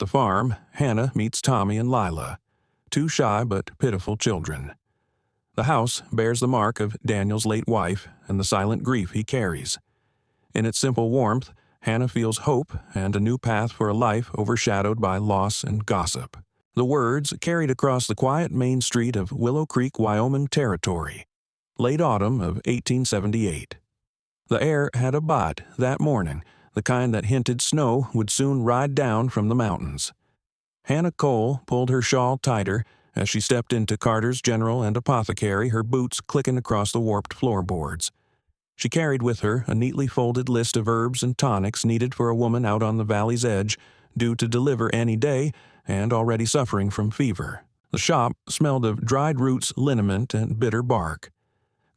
the farm, Hannah meets Tommy and Lila, two shy but pitiful children. The house bears the mark of Daniel's late wife and the silent grief he carries. In its simple warmth, Hannah feels hope and a new path for a life overshadowed by loss and gossip. The words carried across the quiet main street of Willow Creek, Wyoming territory, late autumn of 1878. The air had a bite that morning, the kind that hinted snow would soon ride down from the mountains. Hannah Cole pulled her shawl tighter as she stepped into Carter's General and Apothecary, her boots clicking across the warped floorboards. She carried with her a neatly folded list of herbs and tonics needed for a woman out on the valley's edge, due to deliver any day and already suffering from fever. The shop smelled of dried roots, liniment, and bitter bark.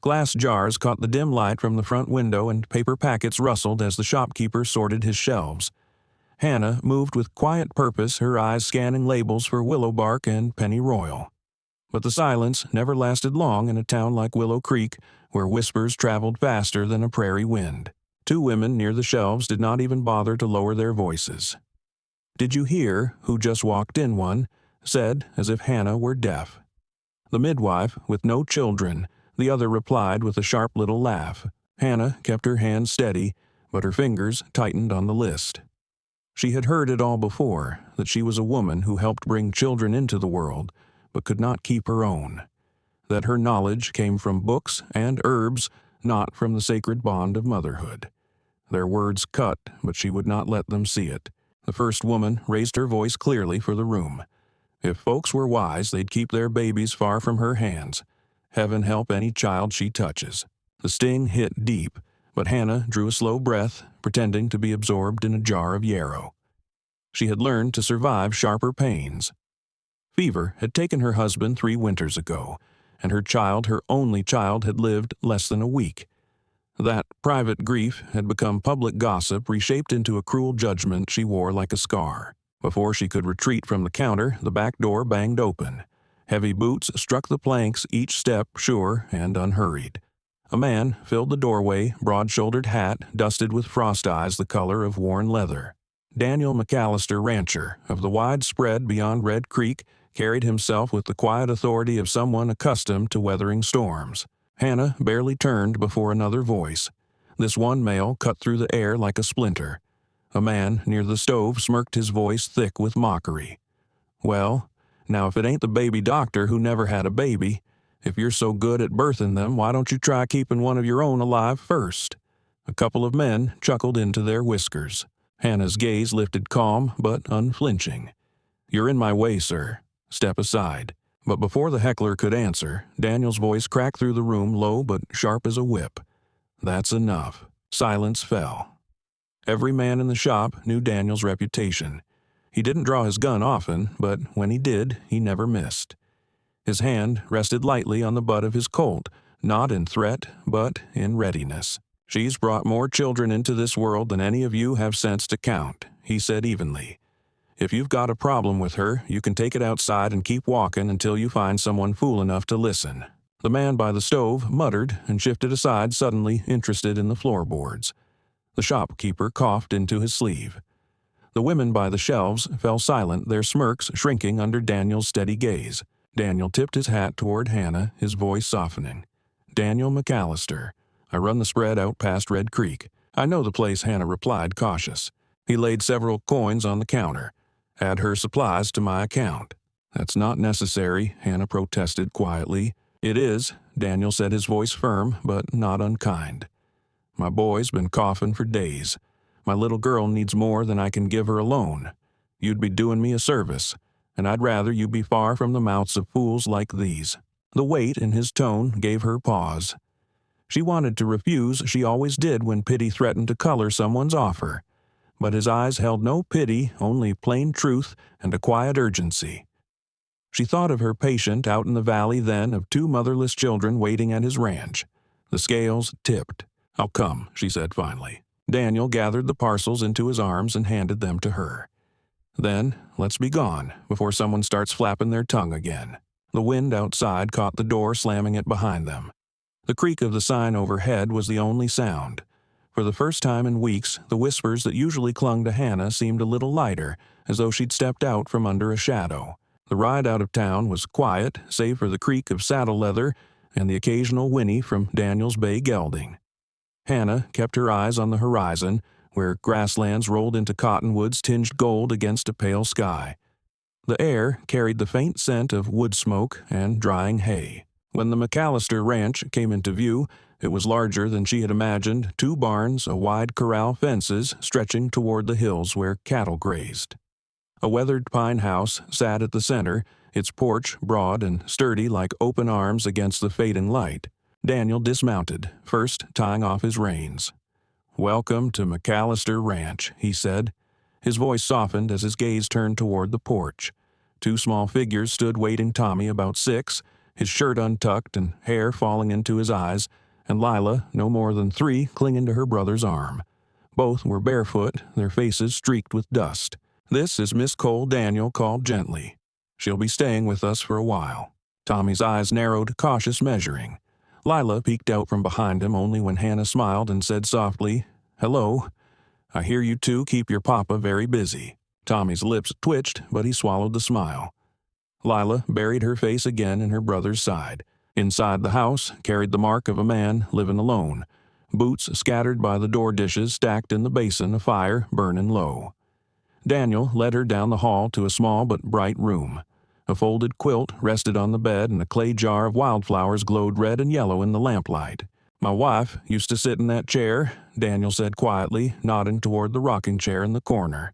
Glass jars caught the dim light from the front window, and paper packets rustled as the shopkeeper sorted his shelves. Hannah moved with quiet purpose, her eyes scanning labels for willow bark and pennyroyal. But the silence never lasted long in a town like Willow Creek, where whispers traveled faster than a prairie wind. Two women near the shelves did not even bother to lower their voices. "Did you hear who just walked in?" one said, as if Hannah were deaf. The midwife, with no children, the other replied with a sharp little laugh. Hannah kept her hands steady, but her fingers tightened on the list. She had heard it all before, that she was a woman who helped bring children into the world, but could not keep her own. That her knowledge came from books and herbs, not from the sacred bond of motherhood. Their words cut, but she would not let them see it. The first woman raised her voice clearly for the room. If folks were wise, they'd keep their babies far from her hands. Heaven help any child she touches. The sting hit deep, but Hannah drew a slow breath, pretending to be absorbed in a jar of yarrow. She had learned to survive sharper pains. Fever had taken her husband 3 winters ago, and her child, her only child, had lived less than a week. That private grief had become public gossip, reshaped into a cruel judgment she wore like a scar. Before she could retreat from the counter, the back door banged open. Heavy boots struck the planks, each step sure and unhurried. A man filled the doorway, broad-shouldered hat, dusted with frost eyes the color of worn leather. Daniel McAllister, rancher, of the wide spread beyond Red Creek, carried himself with the quiet authority of someone accustomed to weathering storms. Hannah barely turned before another voice. This one male cut through the air like a splinter. A man near the stove smirked, his voice thick with mockery. "Well, now if it ain't the baby doctor who never had a baby, if you're so good at birthing them, why don't you try keeping one of your own alive first?" A couple of men chuckled into their whiskers. Hannah's gaze lifted calm but unflinching. "You're in my way, sir. Step aside." But before the heckler could answer, Daniel's voice cracked through the room, low but sharp as a whip. "That's enough." Silence fell. Every man in the shop knew Daniel's reputation. He didn't draw his gun often, but when he did, he never missed. His hand rested lightly on the butt of his Colt, not in threat, but in readiness. "She's brought more children into this world than any of you have sense to count," he said evenly. "If you've got a problem with her, you can take it outside and keep walking until you find someone fool enough to listen." The man by the stove muttered and shifted aside, suddenly interested in the floorboards. The shopkeeper coughed into his sleeve. The women by the shelves fell silent, their smirks shrinking under Daniel's steady gaze. Daniel tipped his hat toward Hannah, his voice softening. "Daniel McAllister. I run the spread out past Red Creek." "I know the place," Hannah replied, cautious. He laid several coins on the counter. "Add her supplies to my account." "That's not necessary," Hannah protested quietly. "It is," Daniel said, his voice firm but not unkind. "My boy's been coughing for days. My little girl needs more than I can give her alone. You'd be doing me a service, and I'd rather you be far from the mouths of fools like these." The weight in his tone gave her pause. She wanted to refuse, she always did when pity threatened to color someone's offer. But his eyes held no pity, only plain truth and a quiet urgency. She thought of her patient out in the valley then, of 2 motherless children waiting at his ranch. The scales tipped. "I'll come," she said finally. Daniel gathered the parcels into his arms and handed them to her. "Then, let's be gone, before someone starts flapping their tongue again." The wind outside caught the door, slamming it behind them. The creak of the sign overhead was the only sound. For the first time in weeks, the whispers that usually clung to Hannah seemed a little lighter, as though she'd stepped out from under a shadow. The ride out of town was quiet, save for the creak of saddle leather and the occasional whinny from Daniel's bay gelding. Hannah kept her eyes on the horizon, where grasslands rolled into cottonwoods tinged gold against a pale sky. The air carried the faint scent of wood smoke and drying hay. When the McAllister ranch came into view, it was larger than she had imagined, 2 barns, a wide corral fences stretching toward the hills where cattle grazed. A weathered pine house sat at the center, its porch broad and sturdy like open arms against the fading light. Daniel dismounted, first tying off his reins. "Welcome to McAllister Ranch," he said. His voice softened as his gaze turned toward the porch. 2 small figures stood waiting Tommy about 6, his shirt untucked and hair falling into his eyes, and Lila, no more than 3, clinging to her brother's arm. Both were barefoot, their faces streaked with dust. "This is Miss Cole," Daniel called gently. "She'll be staying with us for a while." Tommy's eyes narrowed, cautious measuring. Lila peeked out from behind him only when Hannah smiled and said softly, "Hello. I hear you two keep your papa very busy." Tommy's lips twitched, but he swallowed the smile. Lila buried her face again in her brother's side. Inside the house carried the mark of a man living alone, boots scattered by the door dishes stacked in the basin, a fire burning low. Daniel led her down the hall to a small but bright room. A folded quilt rested on the bed, and a clay jar of wildflowers glowed red and yellow in the lamplight. "My wife used to sit in that chair," Daniel said quietly, nodding toward the rocking chair in the corner.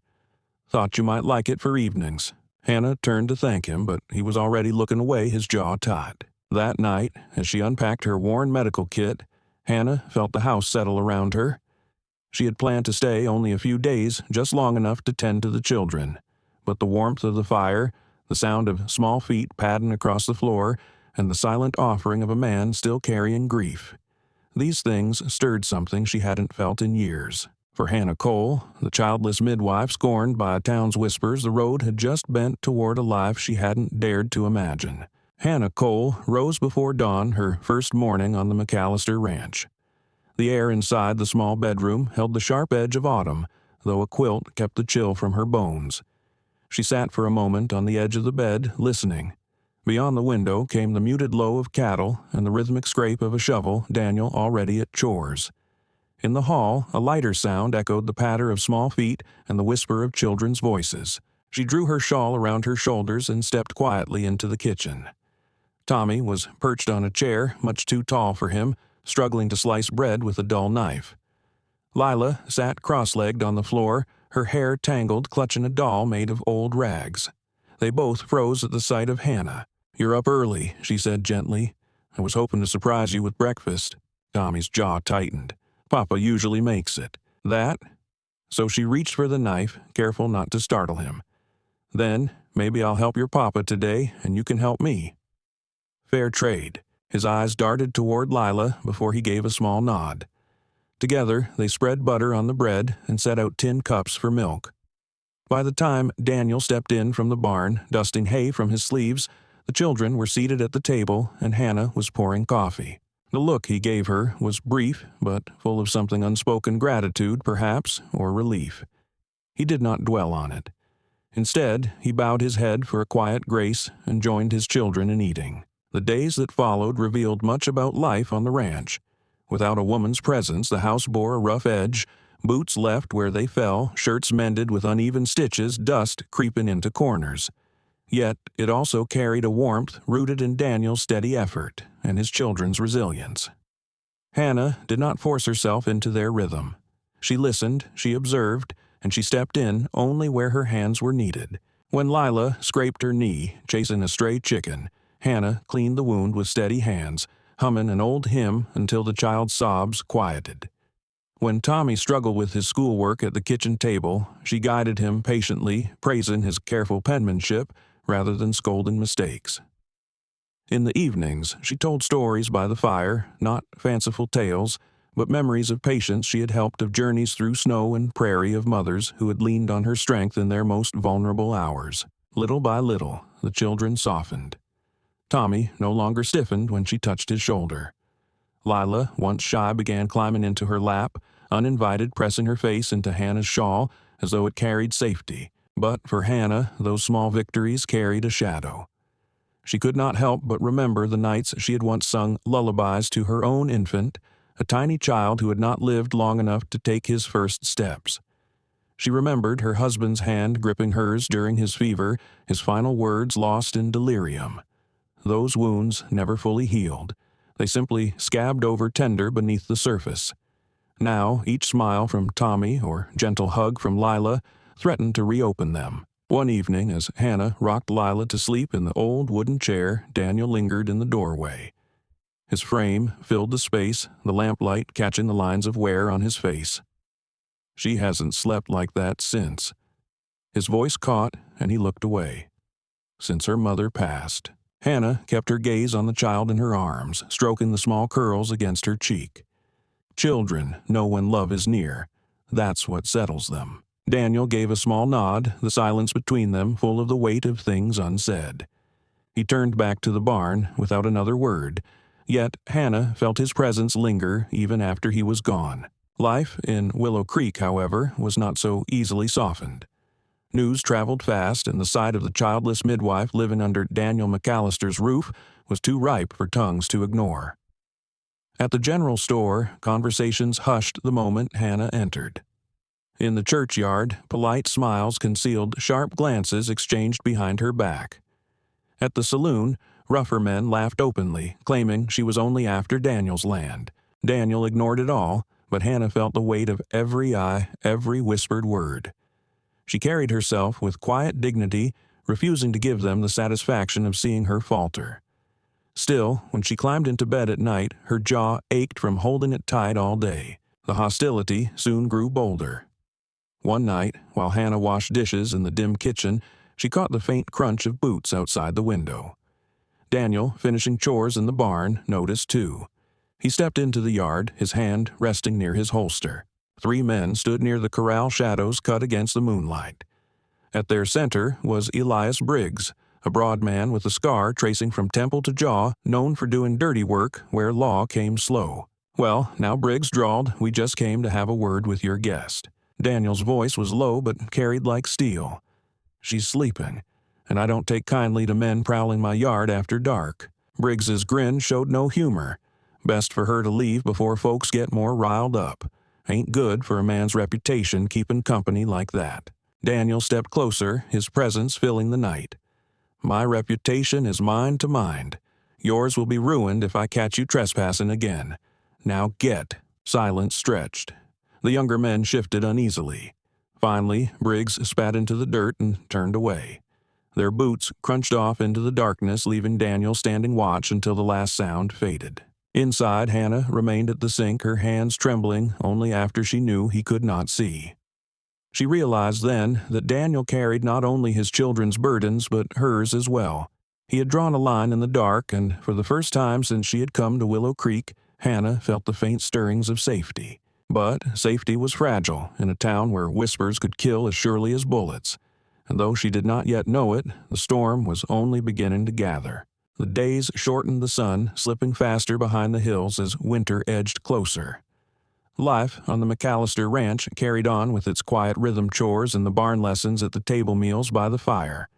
"Thought you might like it for evenings." Hannah turned to thank him, but he was already looking away, his jaw taut. That night, as she unpacked her worn medical kit, Hannah felt the house settle around her. She had planned to stay only a few days, just long enough to tend to the children. But the warmth of the fire, the sound of small feet padding across the floor, and the silent offering of a man still carrying grief. These things stirred something she hadn't felt in years. For Hannah Cole, the childless midwife scorned by a town's whispers, the road had just bent toward a life she hadn't dared to imagine. Hannah Cole rose before dawn her first morning on the McAllister Ranch. The air inside the small bedroom held the sharp edge of autumn, though a quilt kept the chill from her bones. She sat for a moment on the edge of the bed, listening. Beyond the window came the muted low of cattle and the rhythmic scrape of a shovel, Daniel already at chores. In the hall, a lighter sound echoed the patter of small feet and the whisper of children's voices. She drew her shawl around her shoulders and stepped quietly into the kitchen. Tommy was perched on a chair, much too tall for him, struggling to slice bread with a dull knife. Lila sat cross-legged on the floor, her hair tangled, clutching a doll made of old rags. They both froze at the sight of Hannah. "You're up early," she said gently. "I was hoping to surprise you with breakfast." Tommy's jaw tightened. "Papa usually makes it." "That?" So she reached for the knife, careful not to startle him. "Then, maybe I'll help your papa today, and you can help me." Fair trade. His eyes darted toward Lila before he gave a small nod. Together, they spread butter on the bread and set out tin cups for milk. By the time Daniel stepped in from the barn, dusting hay from his sleeves, the children were seated at the table and Hannah was pouring coffee. The look he gave her was brief, but full of something unspoken gratitude, perhaps, or relief. He did not dwell on it. Instead, he bowed his head for a quiet grace and joined his children in eating. The days that followed revealed much about life on the ranch. Without a woman's presence, the house bore a rough edge, boots left where they fell, shirts mended with uneven stitches, dust creeping into corners. Yet it also carried a warmth rooted in Daniel's steady effort and his children's resilience. Hannah did not force herself into their rhythm. She listened, she observed, and she stepped in only where her hands were needed. When Lila scraped her knee, chasing a stray chicken, Hannah cleaned the wound with steady hands, humming an old hymn until the child's sobs quieted. When Tommy struggled with his schoolwork at the kitchen table, she guided him patiently, praising his careful penmanship rather than scolding mistakes. In the evenings, she told stories by the fire, not fanciful tales, but memories of patients she had helped, of journeys through snow and prairie, of mothers who had leaned on her strength in their most vulnerable hours. Little by little, the children softened. Tommy no longer stiffened when she touched his shoulder. Lila, once shy, began climbing into her lap, uninvited, pressing her face into Hannah's shawl as though it carried safety. But for Hannah, those small victories carried a shadow. She could not help but remember the nights she had once sung lullabies to her own infant, a tiny child who had not lived long enough to take his first steps. She remembered her husband's hand gripping hers during his fever, his final words lost in delirium. Those wounds never fully healed. They simply scabbed over tender beneath the surface. Now, each smile from Tommy or gentle hug from Lila threatened to reopen them. One evening, as Hannah rocked Lila to sleep in the old wooden chair, Daniel lingered in the doorway. His frame filled the space, the lamplight catching the lines of wear on his face. She hasn't slept like that since. His voice caught, and he looked away. Since her mother passed. Hannah kept her gaze on the child in her arms, stroking the small curls against her cheek. Children know when love is near. That's what settles them. Daniel gave a small nod, the silence between them full of the weight of things unsaid. He turned back to the barn without another word, yet Hannah felt his presence linger even after he was gone. Life in Willow Creek, however, was not so easily softened. News traveled fast, and the sight of the childless midwife living under Daniel McAllister's roof was too ripe for tongues to ignore. At the general store, conversations hushed the moment Hannah entered. In the churchyard, polite smiles concealed sharp glances exchanged behind her back. At the saloon, rougher men laughed openly, claiming she was only after Daniel's land. Daniel ignored it all, but Hannah felt the weight of every eye, every whispered word. She carried herself with quiet dignity, refusing to give them the satisfaction of seeing her falter. Still, when she climbed into bed at night, her jaw ached from holding it tight all day. The hostility soon grew bolder. One night, while Hannah washed dishes in the dim kitchen, she caught the faint crunch of boots outside the window. Daniel, finishing chores in the barn, noticed too. He stepped into the yard, his hand resting near his holster. 3 men stood near the corral shadows cut against the moonlight. At their center was Elias Briggs, a broad man with a scar tracing from temple to jaw, known for doing dirty work where law came slow. "Well, now Briggs drawled, we just came to have a word with your guest." Daniel's voice was low but carried like steel. "She's sleeping, and I don't take kindly to men prowling my yard after dark." Briggs's grin showed no humor. "Best for her to leave before folks get more riled up. Ain't good for a man's reputation keeping company like that." Daniel stepped closer, his presence filling the night. "My reputation is mine to mind. Yours will be ruined if I catch you trespassing again. Now get." Silence stretched. The younger men shifted uneasily. Finally, Briggs spat into the dirt and turned away. Their boots crunched off into the darkness, leaving Daniel standing watch until the last sound faded. Inside, Hannah remained at the sink, her hands trembling only after she knew he could not see. She realized then that Daniel carried not only his children's burdens but hers as well. He had drawn a line in the dark, and for the first time since she had come to Willow Creek, Hannah felt the faint stirrings of safety. But safety was fragile in a town where whispers could kill as surely as bullets. And though she did not yet know it, the storm was only beginning to gather. The days shortened, the sun slipping faster behind the hills as winter edged closer. Life on the McAllister ranch carried on with its quiet rhythm chores and the barn lessons at the table meals by the fire.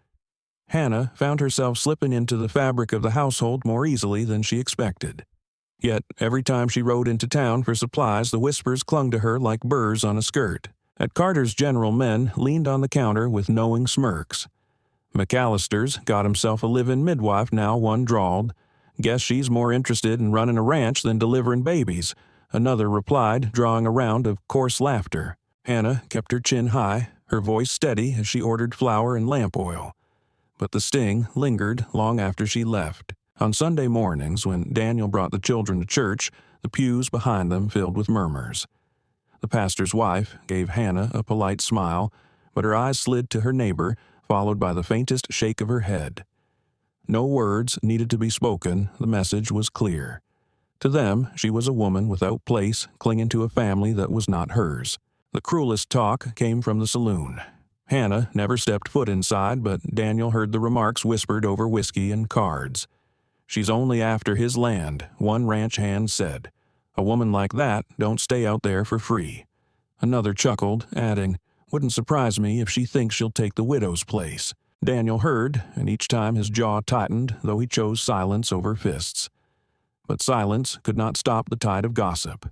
Hannah found herself slipping into the fabric of the household more easily than she expected. Yet every time she rode into town for supplies, the whispers clung to her like burrs on a skirt. At Carter's, general men leaned on the counter with knowing smirks. McAllister's got himself a live-in midwife now, one drawled. "Guess she's more interested in running a ranch than delivering babies," another replied, drawing a round of coarse laughter. Hannah kept her chin high, her voice steady as she ordered flour and lamp oil. But the sting lingered long after she left. On Sunday mornings, when Daniel brought the children to church, the pews behind them filled with murmurs. The pastor's wife gave Hannah a polite smile, but her eyes slid to her neighbor, followed by the faintest shake of her head. No words needed to be spoken, the message was clear. To them, she was a woman without place, clinging to a family that was not hers. The cruelest talk came from the saloon. Hannah never stepped foot inside, but Daniel heard the remarks whispered over whiskey and cards. "She's only after his land," one ranch hand said. A woman like that don't stay out there for free." Another chuckled, adding, "Wouldn't surprise me if she thinks she'll take the widow's place." Daniel heard, and each time his jaw tightened, though he chose silence over fists. But silence could not stop the tide of gossip.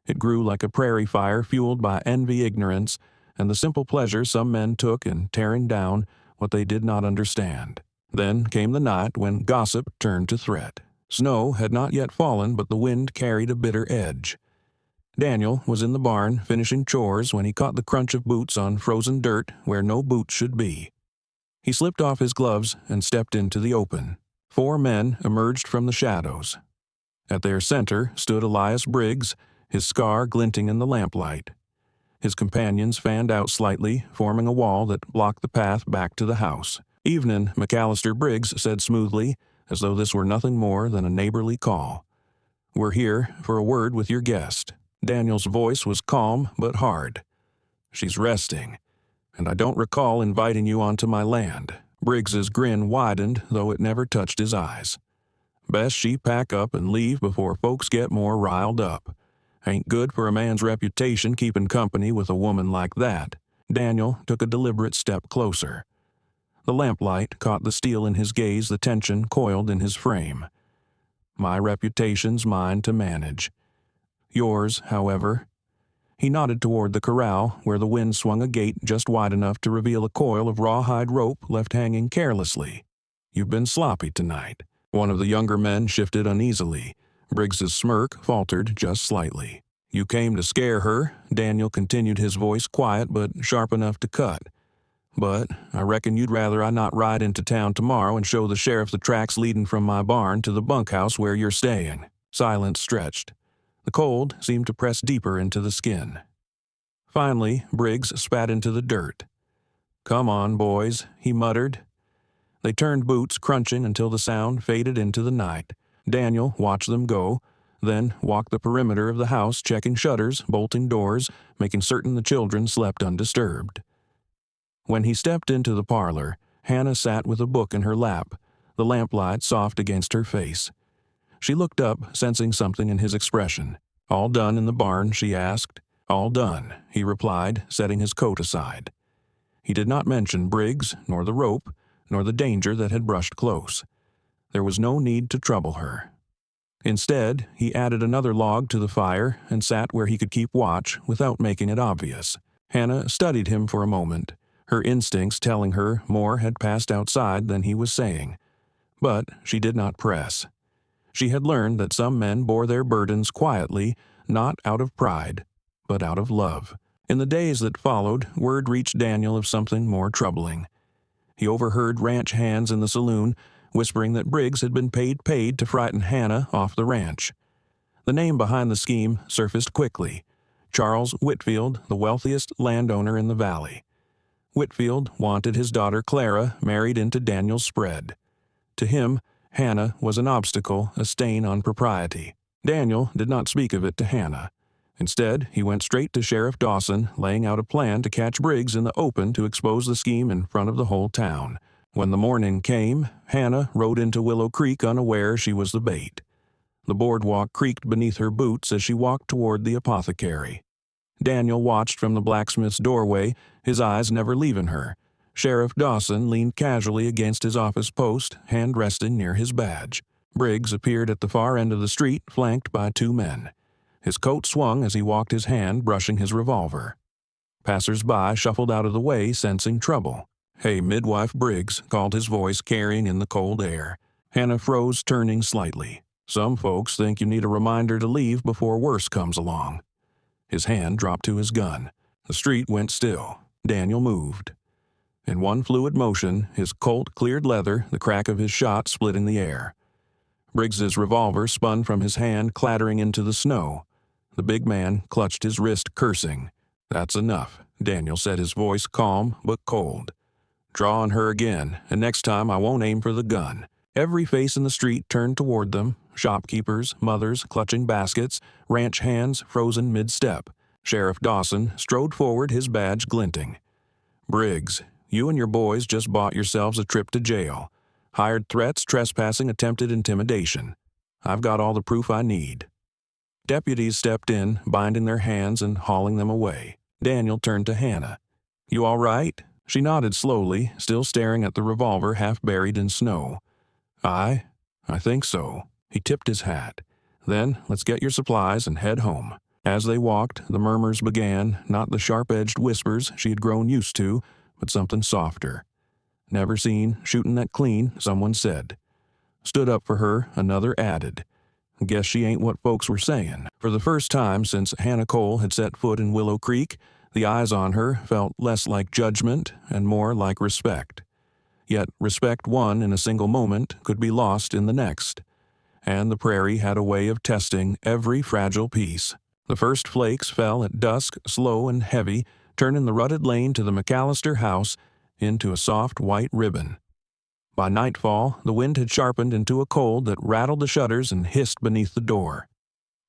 It grew like a prairie fire fueled by envy, ignorance, and the simple pleasure some men took in tearing down what they did not understand. Then came the night when gossip turned to threat. Snow had not yet fallen, but the wind carried a bitter edge. Daniel was in the barn finishing chores when he caught the crunch of boots on frozen dirt where no boots should be. He slipped off his gloves and stepped into the open. 4 men emerged from the shadows. At their center stood Elias Briggs, his scar glinting in the lamplight. His companions fanned out slightly, forming a wall that blocked the path back to the house. "Evenin'," McAllister Briggs said smoothly, as though this were nothing more than a neighborly call. "We're here for a word with your guest." Daniel's voice was calm but hard. "She's resting, and I don't recall inviting you onto my land." Briggs's grin widened, though it never touched his eyes. "Best she pack up and leave before folks get more riled up. Ain't good for a man's reputation keeping company with a woman like that." Daniel took a deliberate step closer. The lamplight caught the steel in his gaze, the tension coiled in his frame. "My reputation's mine to manage. Yours, however." He nodded toward the corral, where the wind swung a gate just wide enough to reveal a coil of rawhide rope left hanging carelessly. "You've been sloppy tonight." One of the younger men shifted uneasily. Briggs's smirk faltered just slightly. "You came to scare her," Daniel continued, his voice quiet but sharp enough to cut. "But I reckon you'd rather I not ride into town tomorrow and show the sheriff the tracks leading from my barn to the bunkhouse where you're staying." Silence stretched. The cold seemed to press deeper into the skin. Finally, Briggs spat into the dirt. "Come on, boys," he muttered. They turned boots, crunching until the sound faded into the night. Daniel watched them go, then walked the perimeter of the house, checking shutters, bolting doors, making certain the children slept undisturbed. When he stepped into the parlor, Hannah sat with a book in her lap, the lamplight soft against her face. She looked up, sensing something in his expression. "All done in the barn?" she asked. "All done," he replied, setting his coat aside. He did not mention Briggs, nor the rope, nor the danger that had brushed close. There was no need to trouble her. Instead, he added another log to the fire and sat where he could keep watch without making it obvious. Hannah studied him for a moment, her instincts telling her more had passed outside than he was saying. But she did not press. She had learned that some men bore their burdens quietly, not out of pride, but out of love. In the days that followed, word reached Daniel of something more troubling. He overheard ranch hands in the saloon whispering that Briggs had been paid to frighten Hannah off the ranch. The name behind the scheme surfaced quickly: Charles Whitfield, the wealthiest landowner in the valley. Whitfield wanted his daughter Clara married into Daniel's spread. To him, Hannah was an obstacle, a stain on propriety. Daniel did not speak of it to Hannah. Instead, he went straight to Sheriff Dawson, laying out a plan to catch Briggs in the open to expose the scheme in front of the whole town. When the morning came, Hannah rode into Willow Creek unaware she was the bait. The boardwalk creaked beneath her boots as she walked toward the apothecary. Daniel watched from the blacksmith's doorway, his eyes never leaving her. Sheriff Dawson leaned casually against his office post, hand resting near his badge. Briggs appeared at the far end of the street, flanked by 2 men. His coat swung as he walked, his hand brushing his revolver. Passers-by shuffled out of the way, sensing trouble. "Hey, Midwife Briggs," called his voice, carrying in the cold air. Hannah froze, turning slightly. "Some folks think you need a reminder to leave before worse comes along." His hand dropped to his gun. The street went still. Daniel moved. In one fluid motion, his Colt cleared leather, the crack of his shot splitting the air. Briggs's revolver spun from his hand, clattering into the snow. The big man clutched his wrist, cursing. "That's enough," Daniel said, his voice calm but cold. "Draw on her again, and next time I won't aim for the gun." Every face in the street turned toward them, shopkeepers, mothers clutching baskets, ranch hands frozen mid-step. Sheriff Dawson strode forward, his badge glinting. "Briggs, you and your boys just bought yourselves a trip to jail. Hired threats, trespassing, attempted intimidation. I've got all the proof I need." Deputies stepped in, binding their hands and hauling them away. Daniel turned to Hannah. "You all right?" She nodded slowly, still staring at the revolver half buried in snow. I think so." He tipped his hat. "Then let's get your supplies and head home." As they walked, the murmurs began, not the sharp-edged whispers she had grown used to, but something softer. "Never seen shooting that clean," someone said. "Stood up for her," another added. "Guess she ain't what folks were saying." For the first time since Hannah Cole had set foot in Willow Creek, the eyes on her felt less like judgment and more like respect. Yet respect won in a single moment could be lost in the next. And the prairie had a way of testing every fragile piece. The first flakes fell at dusk, slow and heavy, turning the rutted lane to the McAllister house into a soft white ribbon. By nightfall, the wind had sharpened into a cold that rattled the shutters and hissed beneath the door.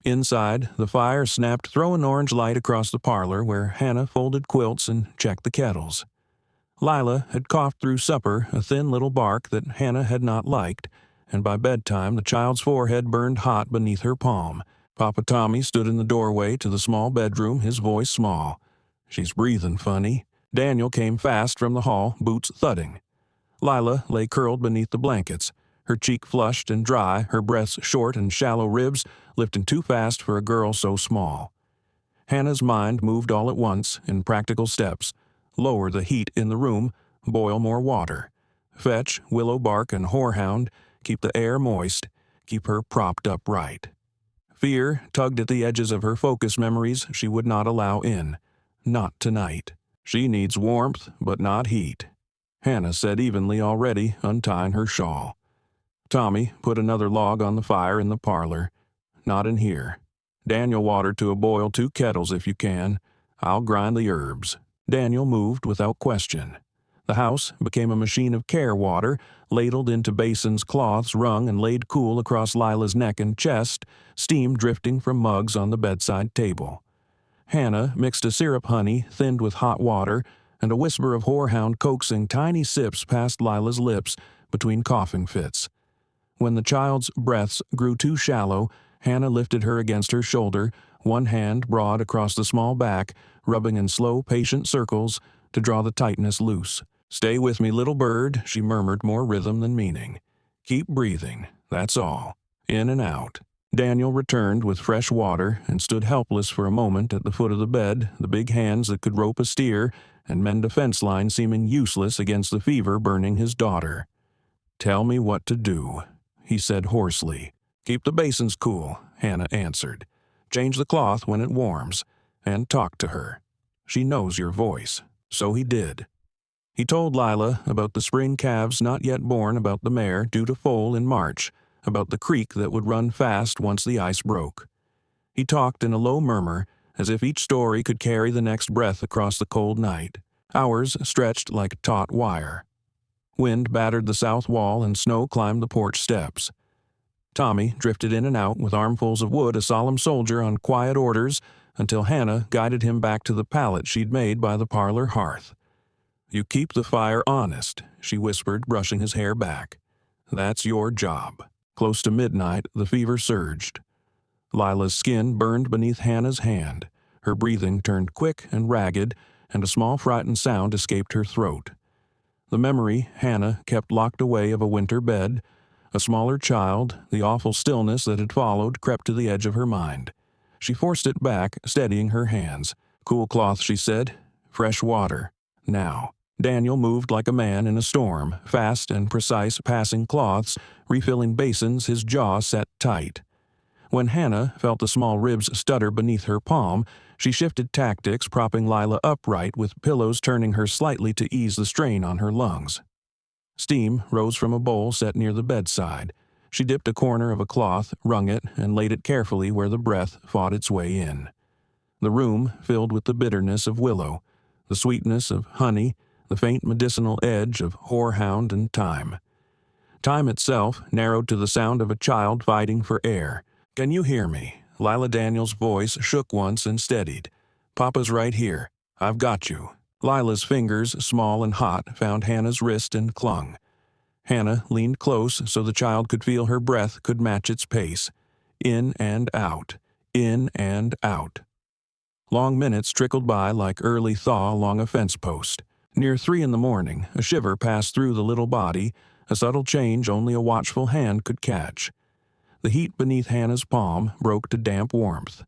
Inside, the fire snapped throwing orange light across the parlor where Hannah folded quilts and checked the kettles. Lila had coughed through supper a thin little bark that Hannah had not liked, and by bedtime the child's forehead burned hot beneath her palm. Papa Tommy stood in the doorway to the small bedroom, his voice small. "She's breathing funny." Daniel came fast from the hall, boots thudding. Lila lay curled beneath the blankets, her cheek flushed and dry, her breath's short and shallow ribs lifting too fast for a girl so small. Hannah's mind moved all at once in practical steps. Lower the heat in the room, boil more water. Fetch willow bark and horehound, keep the air moist, keep her propped up right. Fear tugged at the edges of her focus memories she would not allow in. Not tonight. She needs warmth, but not heat. Hannah said evenly already, untying her shawl. Tommy put another log on the fire in the parlor. "Not in here. Daniel water to a boil 2 kettles if you can. I'll grind the herbs." Daniel moved without question. The house became a machine of care water, ladled into basins, cloths wrung and laid cool across Lila's neck and chest, steam drifting from mugs on the bedside table. Hannah mixed a syrup honey thinned with hot water, and a whisper of horehound coaxing tiny sips past Lila's lips between coughing fits. When the child's breaths grew too shallow, Hannah lifted her against her shoulder, one hand broad across the small back, rubbing in slow, patient circles to draw the tightness loose. "Stay with me, little bird," she murmured, more rhythm than meaning. "Keep breathing, that's all. In and out." Daniel returned with fresh water and stood helpless for a moment at the foot of the bed, the big hands that could rope a steer and mend a fence line seeming useless against the fever burning his daughter. "Tell me what to do," he said hoarsely. "Keep the basins cool," Hannah answered. "Change the cloth when it warms, and talk to her. She knows your voice." So he did. He told Lila about the spring calves not yet born, about the mare due to foal in March, about the creek that would run fast once the ice broke. He talked in a low murmur, as if each story could carry the next breath across the cold night. Hours stretched like taut wire. Wind battered the south wall and snow climbed the porch steps. Tommy drifted in and out with armfuls of wood, a solemn soldier on quiet orders, until Hannah guided him back to the pallet she'd made by the parlor hearth. "You keep the fire honest," she whispered, brushing his hair back. "That's your job." Close to midnight, the fever surged. Lila's skin burned beneath Hannah's hand. Her breathing turned quick and ragged, and a small frightened sound escaped her throat. The memory Hannah kept locked away of a winter bed, a smaller child, the awful stillness that had followed crept to the edge of her mind. She forced it back, steadying her hands. "Cool cloth," she said. "Fresh water. Now." Daniel moved like a man in a storm, fast and precise passing cloths, refilling basins, his jaw set tight. When Hannah felt the small ribs stutter beneath her palm, she shifted tactics, propping Lila upright with pillows turning her slightly to ease the strain on her lungs. Steam rose from a bowl set near the bedside. She dipped a corner of a cloth, wrung it, and laid it carefully where the breath fought its way in. The room filled with the bitterness of willow, the sweetness of honey, the faint medicinal edge of horehound and thyme. Time itself narrowed to the sound of a child fighting for air. "Can you hear me?" Lila Daniels' voice shook once and steadied. "Papa's right here. I've got you." Lila's fingers, small and hot, found Hannah's wrist and clung. Hannah leaned close so the child could feel her breath could match its pace. In and out. in and out. Long minutes trickled by like early thaw along a fence post. Near 3 in the morning, a shiver passed through the little body, a subtle change only a watchful hand could catch. The heat beneath Hannah's palm broke to damp warmth.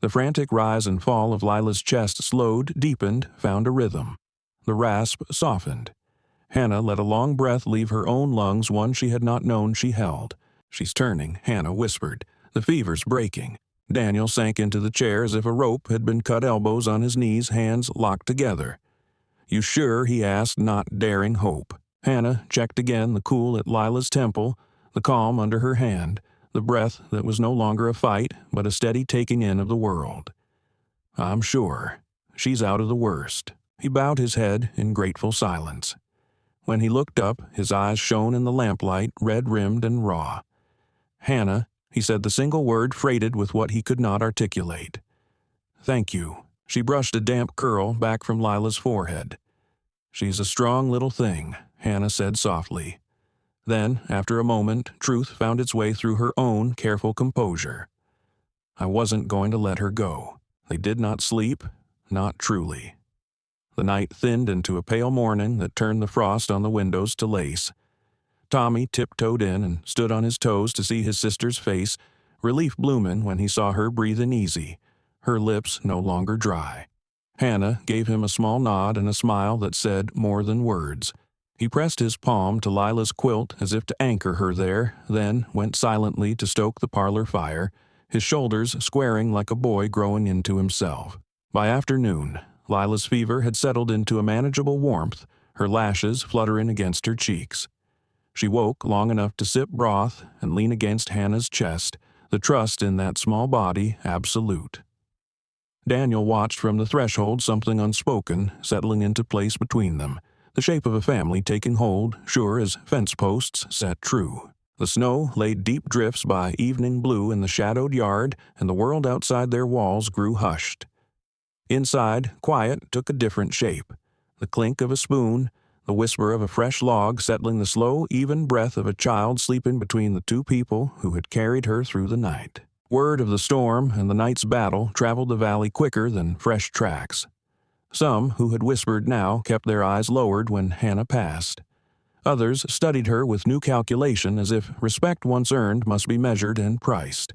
The frantic rise and fall of Lila's chest slowed, deepened, found a rhythm. The rasp softened. Hannah let a long breath leave her own lungs, one she had not known she held. "She's turning," Hannah whispered. "The fever's breaking." Daniel sank into the chair as if a rope had been cut, elbows on his knees, hands locked together. "You sure?" he asked, not daring hope. Hannah checked again, the cool at Lila's temple, the calm under her hand, the breath that was no longer a fight, but a steady taking in of the world. "I'm sure. She's out of the worst." He bowed his head in grateful silence. When he looked up, his eyes shone in the lamplight, red-rimmed and raw. "Hannah," he said, the single word freighted with what he could not articulate. "Thank you." She brushed a damp curl back from Lila's forehead. "She's a strong little thing," Hannah said softly. Then, after a moment, truth found its way through her own careful composure. "I wasn't going to let her go." They did not sleep, not truly. The night thinned into a pale morning that turned the frost on the windows to lace. Tommy tiptoed in and stood on his toes to see his sister's face, relief blooming when he saw her breathing easy, her lips no longer dry. Hannah gave him a small nod and a smile that said more than words. He pressed his palm to Lila's quilt as if to anchor her there, then went silently to stoke the parlor fire, his shoulders squaring like a boy growing into himself. By afternoon, Lila's fever had settled into a manageable warmth, her lashes fluttering against her cheeks. She woke long enough to sip broth and lean against Hannah's chest, the trust in that small body absolute. Daniel watched from the threshold, something unspoken settling into place between them, the shape of a family taking hold, sure as fence posts set true. The snow laid deep drifts by evening blue in the shadowed yard, and the world outside their walls grew hushed. Inside, quiet took a different shape. The clink of a spoon, the whisper of a fresh log settling the slow, even breath of a child sleeping between the two people who had carried her through the night. Word of the storm and the night's battle traveled the valley quicker than fresh tracks. Some who had whispered now kept their eyes lowered when Hannah passed. Others studied her with new calculation, as if respect once earned must be measured and priced.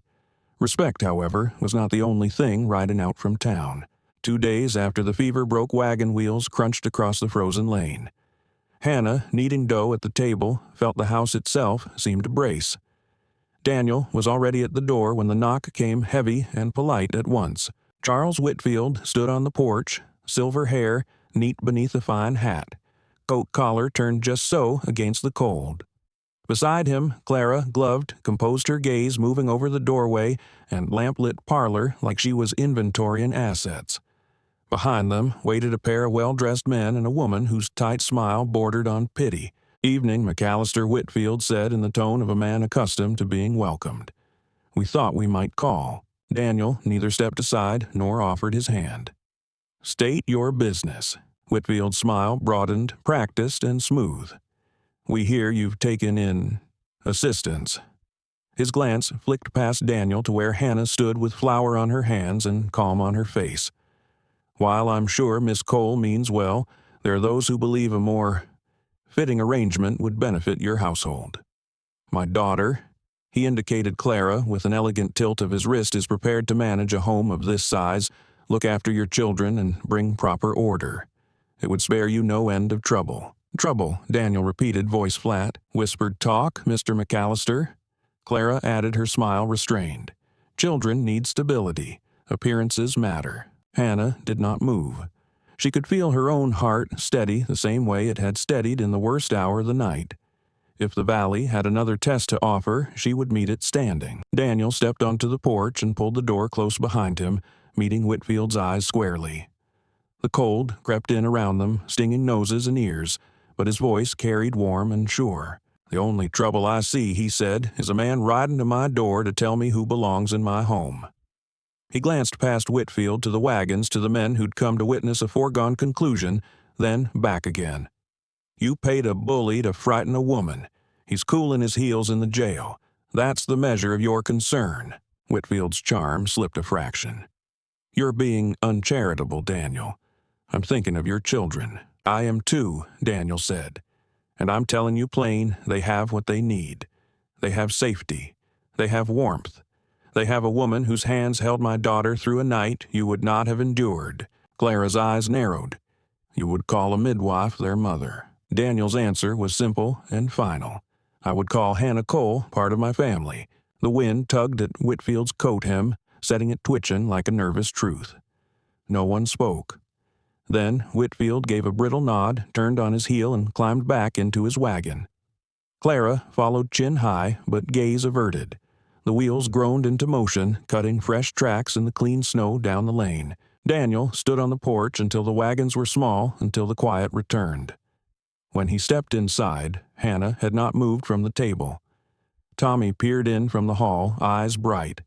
Respect, however, was not the only thing riding out from town. 2 days after the fever broke, wagon wheels crunched across the frozen lane. Hannah, kneading dough at the table, felt the house itself seemed to brace. Daniel was already at the door when the knock came heavy and polite at once. Charles Whitfield stood on the porch, silver hair neat beneath a fine hat, coat collar turned just so against the cold. Beside him, Clara, gloved, composed her gaze, moving over the doorway and lamp-lit parlor like she was inventorying assets. Behind them waited a pair of well-dressed men and a woman whose tight smile bordered on pity. "Evening," McAllister Whitfield said in the tone of a man accustomed to being welcomed. "We thought we might call." Daniel neither stepped aside nor offered his hand. "State your business." Whitfield's smile broadened, practiced, and smooth. "We hear you've taken in assistance." His glance flicked past Daniel to where Hannah stood with flour on her hands and calm on her face. "While I'm sure Miss Cole means well, there are those who believe a more fitting arrangement would benefit your household. My daughter," he indicated Clara with an elegant tilt of his wrist, "is prepared to manage a home of this size, look after your children, and bring proper order. It would spare you no end of trouble." "Trouble," Daniel repeated, voice flat. "Whispered talk, Mr. McAllister." Clara added, her smile restrained. "Children need stability. Appearances matter." Hannah did not move. She could feel her own heart steady the same way it had steadied in the worst hour of the night. If the valley had another test to offer, she would meet it standing. Daniel stepped onto the porch and pulled the door close behind him, meeting Whitfield's eyes squarely. The cold crept in around them, stinging noses and ears, but his voice carried warm and sure. "The only trouble I see," he said, "is a man riding to my door to tell me who belongs in my home." He glanced past Whitfield to the wagons, to the men who'd come to witness a foregone conclusion, then back again. "You paid a bully to frighten a woman. He's cooling his heels in the jail. That's the measure of your concern." Whitfield's charm slipped a fraction. "You're being uncharitable, Daniel. I'm thinking of your children." "I am too," Daniel said. "And I'm telling you plain, they have what they need. They have safety. They have warmth. They have a woman whose hands held my daughter through a night you would not have endured." Clara's eyes narrowed. "You would call a midwife their mother." Daniel's answer was simple and final. "I would call Hannah Cole part of my family." The wind tugged at Whitfield's coat hem, setting it twitching like a nervous truth. No one spoke. Then Whitfield gave a brittle nod, turned on his heel, and climbed back into his wagon. Clara followed chin high, but gaze averted. The wheels groaned into motion, cutting fresh tracks in the clean snow down the lane. Daniel stood on the porch until the wagons were small, until the quiet returned. When he stepped inside, Hannah had not moved from the table. Tommy peered in from the hall, eyes bright.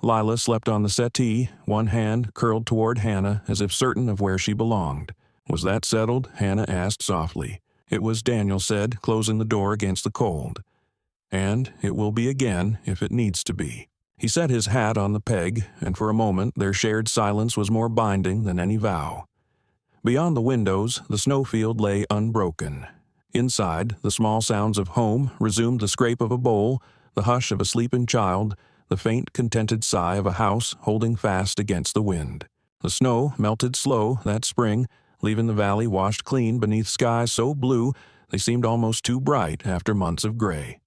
Lila slept on the settee, one hand curled toward Hannah as if certain of where she belonged. "Was that settled?" Hannah asked softly. "It was," Daniel said, closing the door against the cold. "And it will be again if it needs to be." He set his hat on the peg, and for a moment their shared silence was more binding than any vow. Beyond the windows, the snowfield lay unbroken. Inside, the small sounds of home resumed the scrape of a bowl, the hush of a sleeping child, the faint, contented sigh of a house holding fast against the wind. The snow melted slow that spring, leaving the valley washed clean beneath skies so blue they seemed almost too bright after months of gray.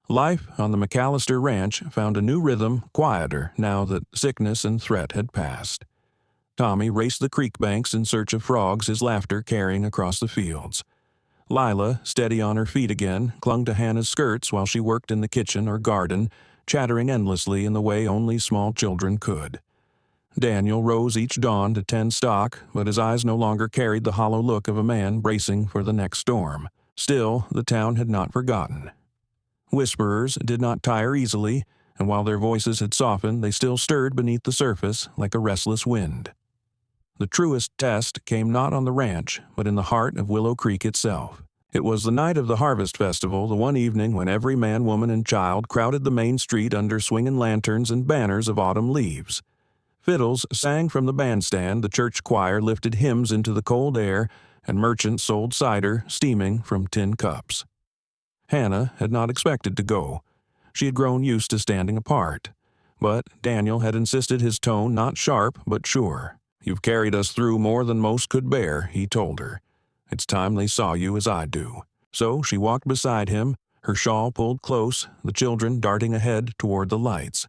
Life on the McAllister ranch found a new rhythm, quieter now that sickness and threat had passed. Tommy raced the creek banks in search of frogs, his laughter carrying across the fields. Lila, steady on her feet again, clung to Hannah's skirts while she worked in the kitchen or garden, chattering endlessly in the way only small children could. Daniel rose each dawn to tend stock, but his eyes no longer carried the hollow look of a man bracing for the next storm. Still, the town had not forgotten. Whisperers did not tire easily, and while their voices had softened, they still stirred beneath the surface like a restless wind. The truest test came not on the ranch, but in the heart of Willow Creek itself. It was the night of the Harvest Festival, the one evening when every man, woman, and child crowded the main street under swinging lanterns and banners of autumn leaves. Fiddles sang from the bandstand, the church choir lifted hymns into the cold air, and merchants sold cider, steaming from tin cups. Hannah had not expected to go. She had grown used to standing apart. But Daniel had insisted, his tone not sharp but sure. "You've carried us through more than most could bear," he told her. "It's time they saw you as I do." So she walked beside him, her shawl pulled close, the children darting ahead toward the lights.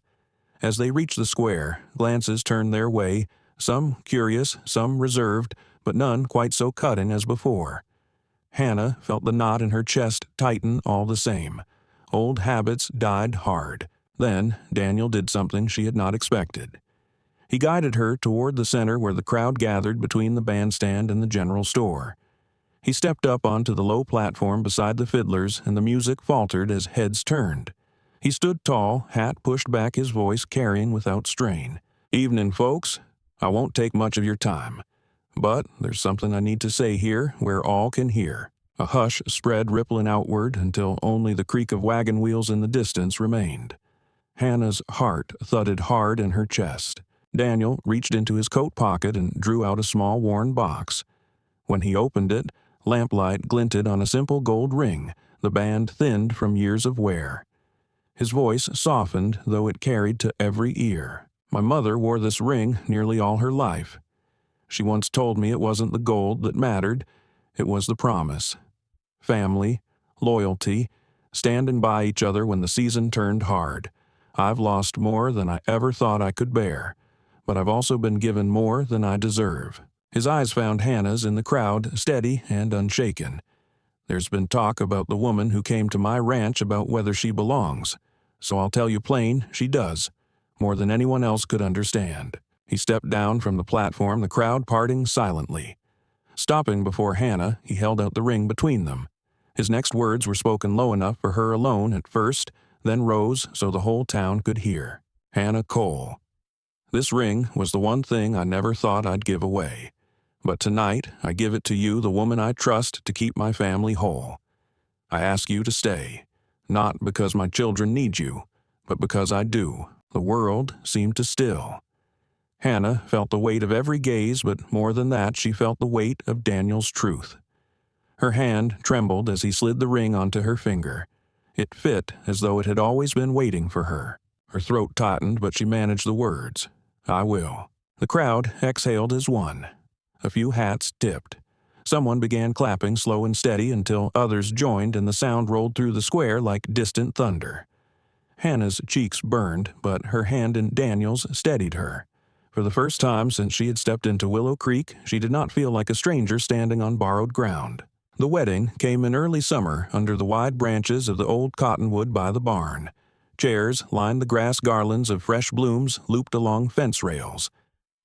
As they reached the square, glances turned their way, some curious, some reserved, but none quite so cutting as before. Hannah felt the knot in her chest tighten all the same. Old habits died hard. Then Daniel did something she had not expected. He guided her toward the center where the crowd gathered between the bandstand and the general store. He stepped up onto the low platform beside the fiddlers, and the music faltered as heads turned. He stood tall, hat pushed back, his voice carrying without strain. "Evening, folks. I won't take much of your time. But there's something I need to say here where all can hear." A hush spread, rippling outward until only the creak of wagon wheels in the distance remained. Hannah's heart thudded hard in her chest. Daniel reached into his coat pocket and drew out a small worn box. When he opened it, lamplight glinted on a simple gold ring, the band thinned from years of wear. His voice softened, though it carried to every ear. "My mother wore this ring nearly all her life. She once told me it wasn't the gold that mattered, it was the promise. Family, loyalty, standing by each other when the season turned hard. I've lost more than I ever thought I could bear, but I've also been given more than I deserve." His eyes found Hannah's in the crowd, steady and unshaken. "There's been talk about the woman who came to my ranch about whether she belongs. So I'll tell you plain, she does, more than anyone else could understand." He stepped down from the platform, the crowd parting silently. Stopping before Hannah, he held out the ring between them. His next words were spoken low enough for her alone at first, then rose so the whole town could hear. "Hannah Cole. This ring was the one thing I never thought I'd give away. But tonight I give it to you, the woman I trust to keep my family whole. I ask you to stay, not because my children need you, but because I do." The world seemed to still. Hannah felt the weight of every gaze, but more than that, she felt the weight of Daniel's truth. Her hand trembled as he slid the ring onto her finger. It fit as though it had always been waiting for her. Her throat tightened, but she managed the words. "I will." The crowd exhaled as one. A few hats tipped. Someone began clapping slow and steady until others joined and the sound rolled through the square like distant thunder. Hannah's cheeks burned, but her hand in Daniel's steadied her. For the first time since she had stepped into Willow Creek, she did not feel like a stranger standing on borrowed ground. The wedding came in early summer under the wide branches of the old cottonwood by the barn. Chairs lined the grass garlands of fresh blooms looped along fence rails.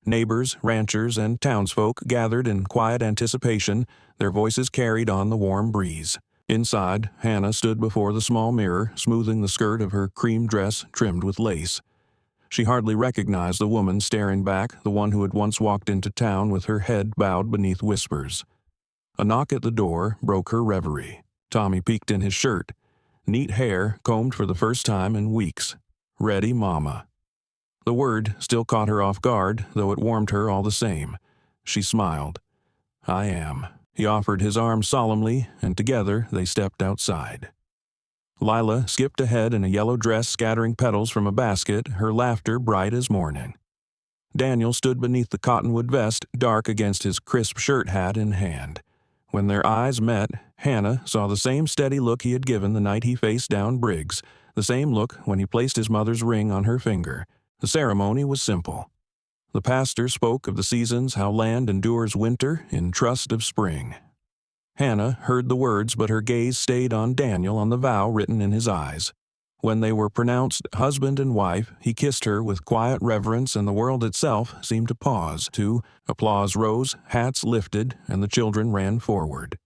Neighbors, ranchers, and townsfolk gathered in quiet anticipation, their voices carried on the warm breeze. Inside, Hannah stood before the small mirror, smoothing the skirt of her cream dress trimmed with lace. She hardly recognized the woman staring back, the one who had once walked into town with her head bowed beneath whispers. A knock at the door broke her reverie. Tommy peeked in his shirt. Neat hair combed for the first time in weeks. Ready, Mama. The word still caught her off guard, though it warmed her all the same. She smiled. "I am." He offered his arm solemnly, and together they stepped outside. Lila skipped ahead in a yellow dress scattering petals from a basket, her laughter bright as morning. Daniel stood beneath the cottonwood vest, dark against his crisp shirt hat in hand. When their eyes met, Hannah saw the same steady look he had given the night he faced down Briggs, the same look when he placed his mother's ring on her finger. The ceremony was simple. The pastor spoke of the seasons, how land endures winter in trust of spring. Hannah heard the words, but her gaze stayed on Daniel, on the vow written in his eyes. When they were pronounced husband and wife, he kissed her with quiet reverence, and the world itself seemed to pause, too. Applause rose, hats lifted, and the children ran forward.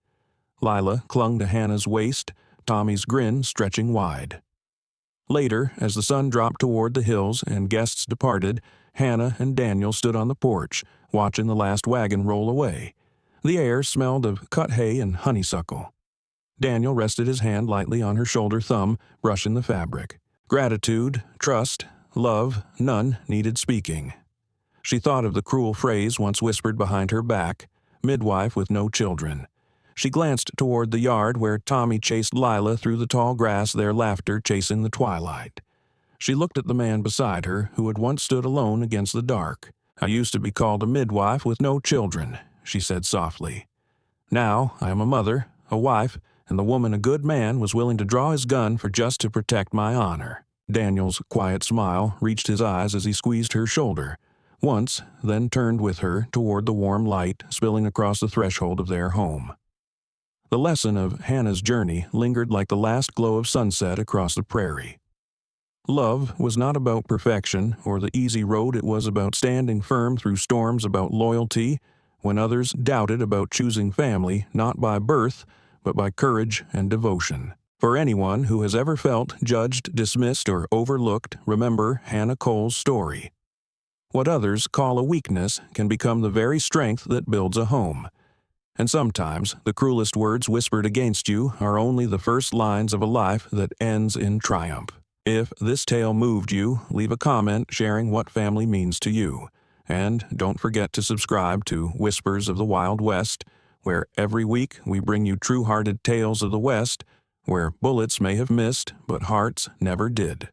Lila clung to Hannah's waist, Tommy's grin stretching wide. Later, as the sun dropped toward the hills and guests departed, Hannah and Daniel stood on the porch, watching the last wagon roll away. The air smelled of cut hay and honeysuckle. Daniel rested his hand lightly on her shoulder thumb, brushing the fabric. Gratitude, trust, love, none needed speaking. She thought of the cruel phrase once whispered behind her back, midwife with no children. She glanced toward the yard where Tommy chased Lila through the tall grass, their laughter chasing the twilight. She looked at the man beside her, who had once stood alone against the dark. "I used to be called a midwife with no children," she said softly. "Now I am a mother, a wife, and the woman a good man was willing to draw his gun for just to protect my honor." Daniel's quiet smile reached his eyes as he squeezed her shoulder, once, then turned with her toward the warm light spilling across the threshold of their home. The lesson of Hannah's journey lingered like the last glow of sunset across the prairie. Love was not about perfection or the easy road, it was about standing firm through storms, about loyalty when others doubted, about choosing family not by birth, but by courage and devotion. For anyone who has ever felt judged, dismissed, or overlooked, remember Hannah Cole's story. What others call a weakness can become the very strength that builds a home. And sometimes the cruelest words whispered against you are only the first lines of a life that ends in triumph. If this tale moved you, leave a comment sharing what family means to you. And don't forget to subscribe to Whispers of the Wild West, where every week we bring you true-hearted tales of the West, where bullets may have missed, but hearts never did.